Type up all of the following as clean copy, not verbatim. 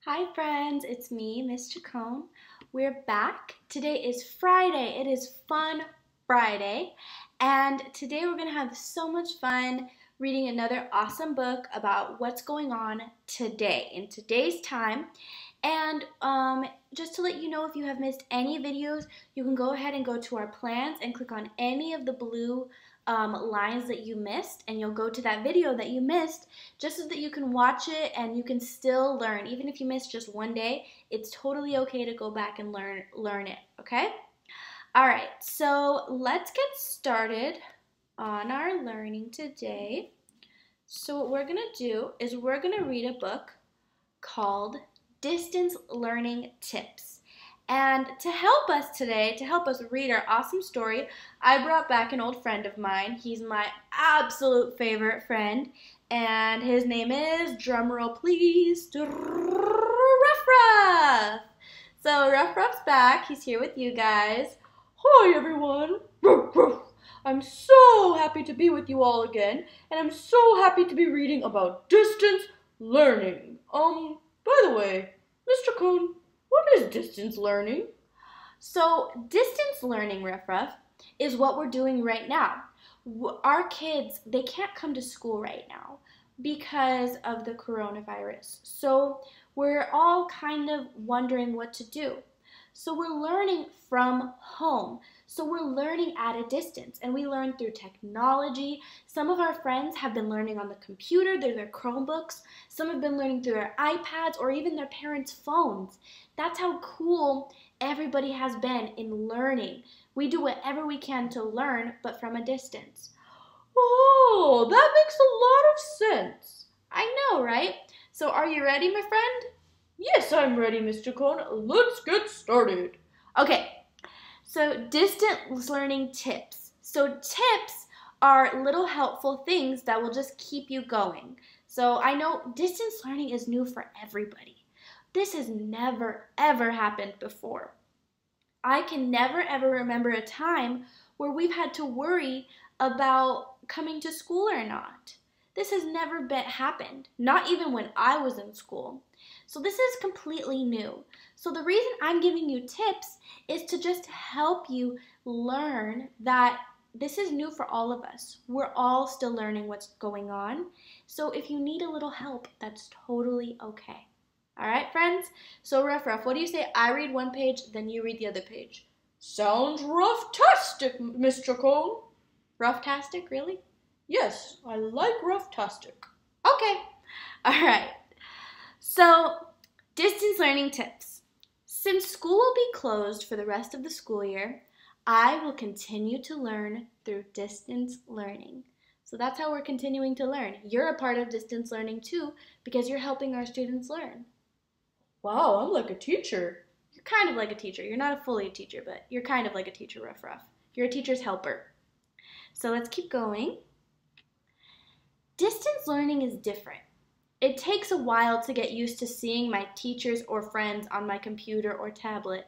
Hi friends, it's me, Miss Chacon. We're back. Today is Friday. It is Fun Friday. And today we're going to have so much fun reading another awesome book about what's going on today, in today's time. And just to let you know, if you have missed any videos, you can go ahead and go to our plans and click on any of the blue lines that you missed, and you'll go to that video that you missed just so that you can watch it and you can still learn. Even if you missed just one day, it's totally okay to go back and learn it, okay? All right, so let's get started on our learning today. So what we're going to do is we're going to read a book called Distance Learning Tips. And to help us today, to help us read our awesome story, I brought back an old friend of mine. He's my absolute favorite friend, and his name is, drumroll please, Ruff Ruff. So Ruff Ruff's back. He's here with you guys. Hi everyone. Ruff Ruff. I'm so happy to be with you all again, and I'm so happy to be reading about distance learning. By the way, Mr. Cohn, what is distance learning? So distance learning, Ruff Ruff, is what we're doing right now. Our kids, they can't come to school right now because of the coronavirus. So we're all kind of wondering what to do. So we're learning from home. So we're learning at a distance, and we learn through technology. Some of our friends have been learning on the computer, through their Chromebooks. Some have been learning through their iPads or even their parents' phones. That's how cool everybody has been in learning. We do whatever we can to learn, but from a distance. Oh, that makes a lot of sense. I know, right? So are you ready, my friend? Yes, I'm ready, Mr. Cohn. Let's get started. Okay, so distance learning tips. So tips are little helpful things that will just keep you going. So I know distance learning is new for everybody. This has never, ever happened before. I can never, ever remember a time where we've had to worry about coming to school or not. This has never happened, not even when I was in school. So this is completely new. So the reason I'm giving you tips is to just help you learn that this is new for all of us. We're all still learning what's going on. So if you need a little help, that's totally okay. All right, friends? So Ruff Ruff, what do you say? I read one page, then you read the other page. Sounds rough-tastic, Mr. Cohn. Rough-tastic, really? Yes, I like rough-tastic. Okay. All right. So, distance learning tips. Since school will be closed for the rest of the school year, I will continue to learn through distance learning. So that's how we're continuing to learn. You're a part of distance learning too, because you're helping our students learn. Wow, I'm like a teacher. You're kind of like a teacher. You're not fully a teacher, but you're kind of like a teacher, Ruff Ruff. You're a teacher's helper. So let's keep going. Distance learning is different. It takes a while to get used to seeing my teachers or friends on my computer or tablet.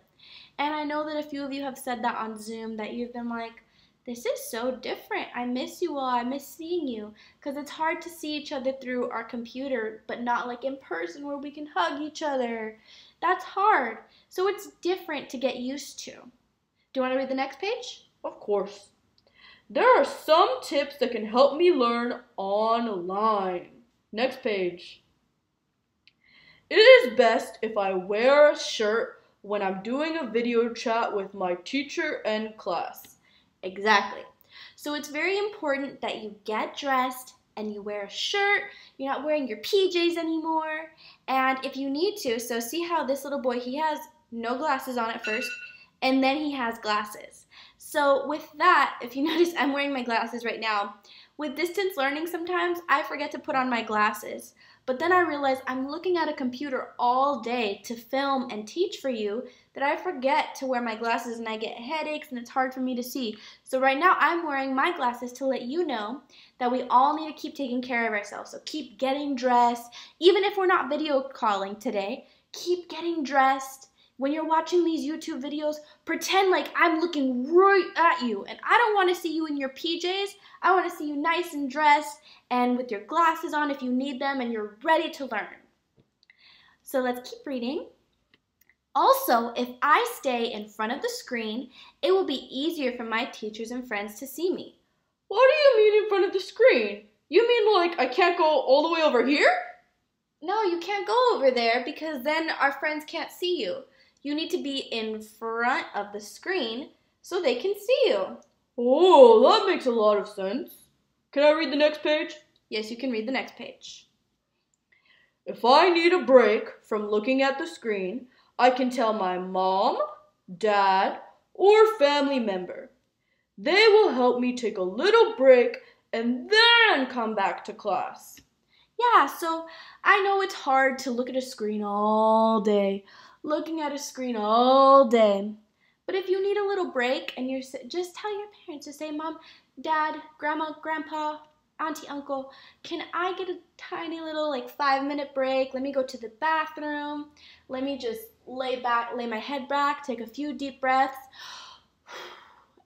And I know that a few of you have said that on Zoom, that you've been like, this is so different. I miss you all. I miss seeing you. Because it's hard to see each other through our computer, but not like in person where we can hug each other. That's hard. So it's different to get used to. Do you want to read the next page? Of course. There are some tips that can help me learn online. Next page. It is best if I wear a shirt when I'm doing a video chat with my teacher and class. Exactly. So it's very important that you get dressed and you wear a shirt. You're not wearing your PJs anymore. And if you need to, so see how this little boy, he has no glasses on at first, and then he has glasses. So with that, if you notice, I'm wearing my glasses right now. With distance learning, sometimes I forget to put on my glasses. But then I realize I'm looking at a computer all day to film and teach for you that I forget to wear my glasses and I get headaches and it's hard for me to see. So right now I'm wearing my glasses to let you know that we all need to keep taking care of ourselves. So keep getting dressed. Even if we're not video calling today, keep getting dressed. When you're watching these YouTube videos, pretend like I'm looking right at you. And I don't want to see you in your PJs. I want to see you nice and dressed and with your glasses on if you need them and you're ready to learn. So let's keep reading. Also, if I stay in front of the screen, it will be easier for my teachers and friends to see me. What do you mean in front of the screen? You mean like I can't go all the way over here? No, you can't go over there because then our friends can't see you. You need to be in front of the screen so they can see you. Oh, that makes a lot of sense. Can I read the next page? Yes, you can read the next page. If I need a break from looking at the screen, I can tell my mom, dad, or family member. They will help me take a little break and then come back to class. Yeah, so I know it's hard to look at a screen all day, looking at a screen all day. But if you need a little break and just tell your parents to say, Mom, Dad, Grandma, Grandpa, Auntie, Uncle, can I get a tiny little 5-minute break? Let me go to the bathroom. Let me just lay my head back, take a few deep breaths,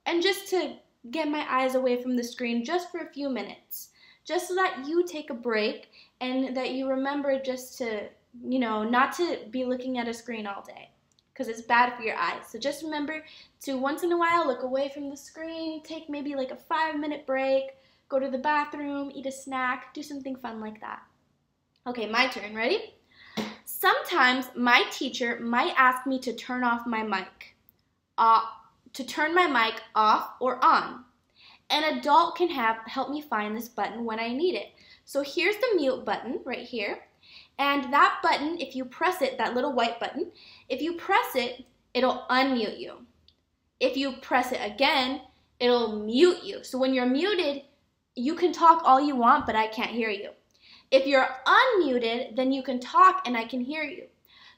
and just to get my eyes away from the screen just for a few minutes, just so that you take a break and that you remember just to, not to be looking at a screen all day because it's bad for your eyes. So just remember to once in a while look away from the screen, take maybe a 5-minute break, go to the bathroom, eat a snack, do something fun like that. Okay, my turn. Ready? Sometimes my teacher might ask me to turn off my mic, to turn my mic off or on. An adult can help me find this button when I need it. So here's the mute button right here. And that button, if you press it, that little white button, if you press it, it'll unmute you. If you press it again, it'll mute you. So when you're muted, you can talk all you want, but I can't hear you. If you're unmuted, then you can talk and I can hear you.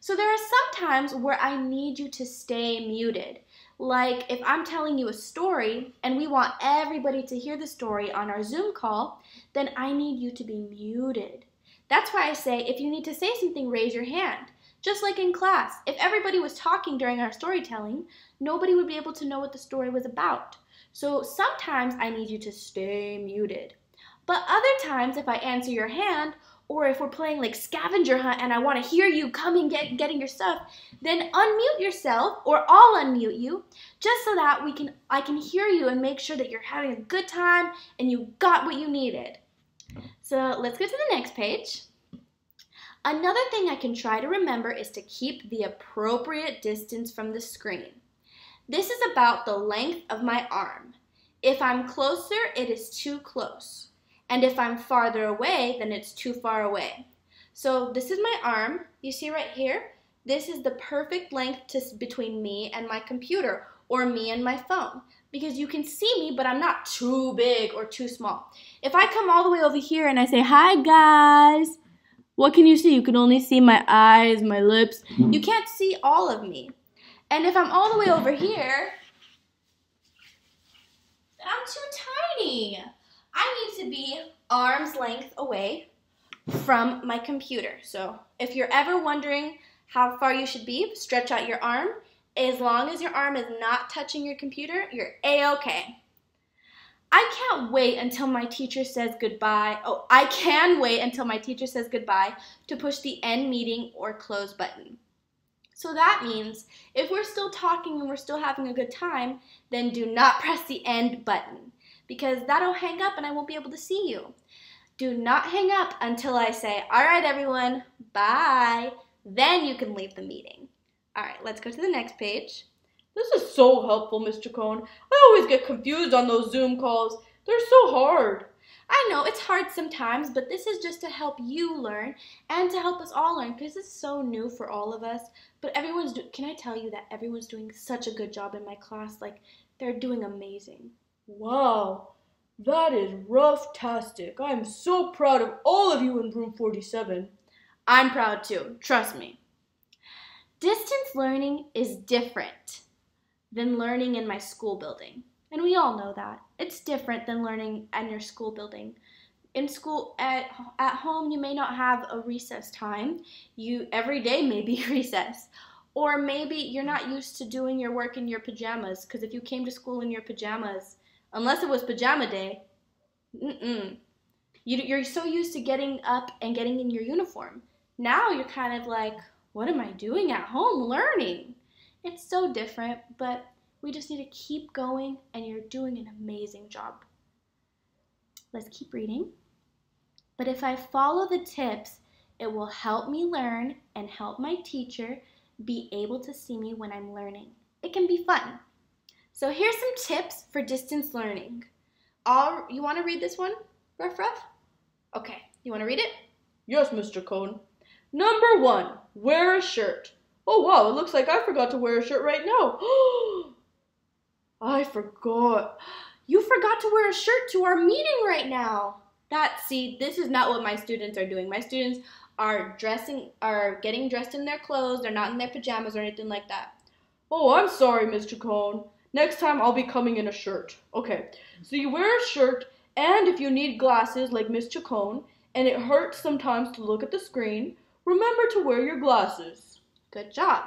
So there are some times where I need you to stay muted. Like if I'm telling you a story and we want everybody to hear the story on our Zoom call, then I need you to be muted. That's why I say if you need to say something, raise your hand. Just like in class, if everybody was talking during our storytelling, nobody would be able to know what the story was about. So sometimes I need you to stay muted. But other times, if I answer your hand, or if we're playing scavenger hunt and I want to hear you coming getting your stuff, then unmute yourself, or I'll unmute you, just so that I can hear you and make sure that you're having a good time and you got what you needed. So let's go to the next page. Another thing I can try to remember is to keep the appropriate distance from the screen. This is about the length of my arm. If I'm closer, it is too close. And if I'm farther away, then it's too far away. So this is my arm. You see right here? This is the perfect length between me and my computer, or me and my phone. Because you can see me, but I'm not too big or too small. If I come all the way over here and I say, hi guys, what can you see? You can only see my eyes, my lips. You can't see all of me. And if I'm all the way over here, I'm too tiny. I need to be arm's length away from my computer. So if you're ever wondering how far you should be, stretch out your arm. As long as your arm is not touching your computer, you're A-okay. I can't wait until my teacher says goodbye. Oh, I can wait until my teacher says goodbye to push the end meeting or close button. So that means if we're still talking and we're still having a good time, then do not press the end button, because that'll hang up and I won't be able to see you. Do not hang up until I say, all right, everyone, bye. Then you can leave the meeting. All right, let's go to the next page. This is so helpful, Ms. Chacon. I always get confused on those Zoom calls. They're so hard. I know, it's hard sometimes, but this is just to help you learn and to help us all learn, because it's so new for all of us. But can I tell you that everyone's doing such a good job in my class? They're doing amazing. Wow, that is rough-tastic. I am so proud of all of you in room 47. I'm proud too, trust me. Distance learning is different than learning in my school building. And we all know that. It's different than learning in your school building. In school, at home, you may not have a recess time. Every day may be recess. Or maybe you're not used to doing your work in your pajamas, because if you came to school in your pajamas, unless it was pajama day, you're so used to getting up and getting in your uniform. Now you're kind of like, what am I doing at home learning? It's so different, but we just need to keep going, and you're doing an amazing job. Let's keep reading. But if I follow the tips, it will help me learn and help my teacher be able to see me when I'm learning. It can be fun. So here's some tips for distance learning. You want to read this one, Ruff? Okay, you want to read it? Yes, Mr. Cone. Number 1, wear a shirt. Oh wow, it looks like I forgot to wear a shirt right now. I forgot. You forgot to wear a shirt to our meeting right now. This is not what my students are doing. My students are getting dressed in their clothes. They're not in their pajamas or anything like that. Oh, I'm sorry, Mr. Cone. Next time I'll be coming in a shirt. Okay, so you wear a shirt, and if you need glasses like Mr. Cone, and it hurts sometimes to look at the screen, remember to wear your glasses. Good job.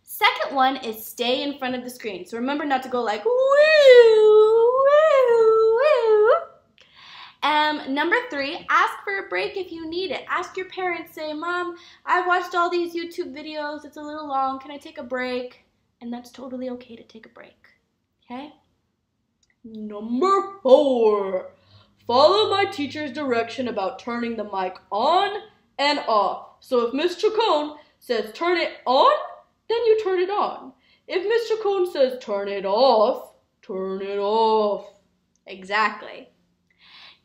Second one is stay in front of the screen. So remember not to go like, woo, woo, woo. Number 3, ask for a break if you need it. Ask your parents, say, Mom, I've watched all these YouTube videos. It's a little long. Can I take a break? And that's totally okay to take a break. Okay? Number 4, follow my teacher's direction about turning the mic on and off. So if Mr. Cone says turn it on, then you turn it on. If Mr. Cone says turn it off, turn it off. Exactly.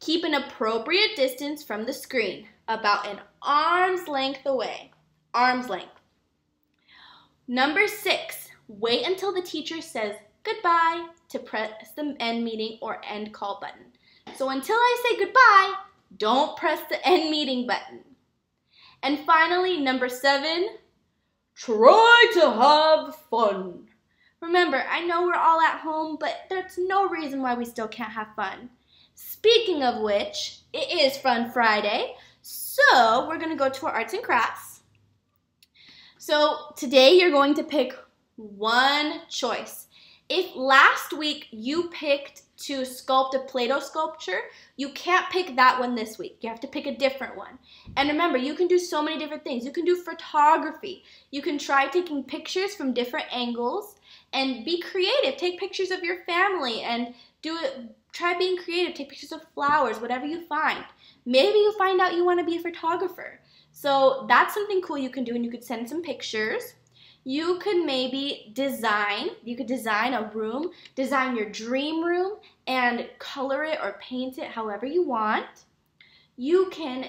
Keep an appropriate distance from the screen, about an arm's length away. Arm's length. Number 6, wait until the teacher says goodbye to press the end meeting or end call button. So until I say goodbye, don't press the end meeting button. And finally, number 7, try to have fun. Remember, I know we're all at home, but there's no reason why we still can't have fun. Speaking of which, it is Fun Friday, so we're going to go to our arts and crafts. So today you're going to pick one choice. If last week you picked to sculpt a Play-Doh sculpture, you can't pick that one this week. You have to pick a different one. And remember, you can do so many different things. You can do photography. You can try taking pictures from different angles and be creative. Take pictures of your family and try being creative. Take pictures of flowers, whatever you find. Maybe you find out you want to be a photographer. So that's something cool you can do, and you could send some pictures. You could maybe design a room, design your dream room, and color it or paint it however you want. You can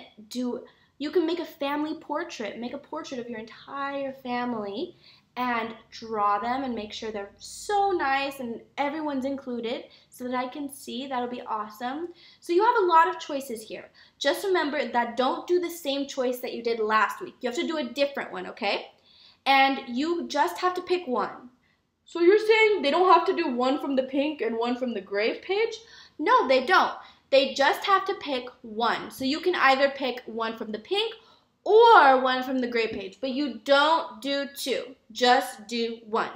make a family portrait, make a portrait of your entire family and draw them and make sure they're so nice and everyone's included so that I can see. That'll be awesome. So you have a lot of choices here. Just remember that don't do the same choice that you did last week. You have to do a different one, okay? And you just have to pick one. So you're saying they don't have to do one from the pink and one from the gray page? No, they don't. They just have to pick one. So you can either pick one from the pink or one from the gray page, but you don't do 2. Just do 1.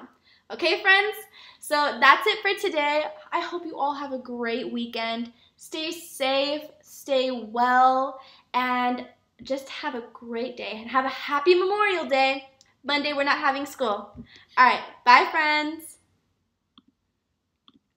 Okay, friends? So that's it for today. I hope you all have a great weekend. Stay safe, stay well, and just have a great day. And have a happy Memorial Day. Monday, we're not having school. All right, bye, friends.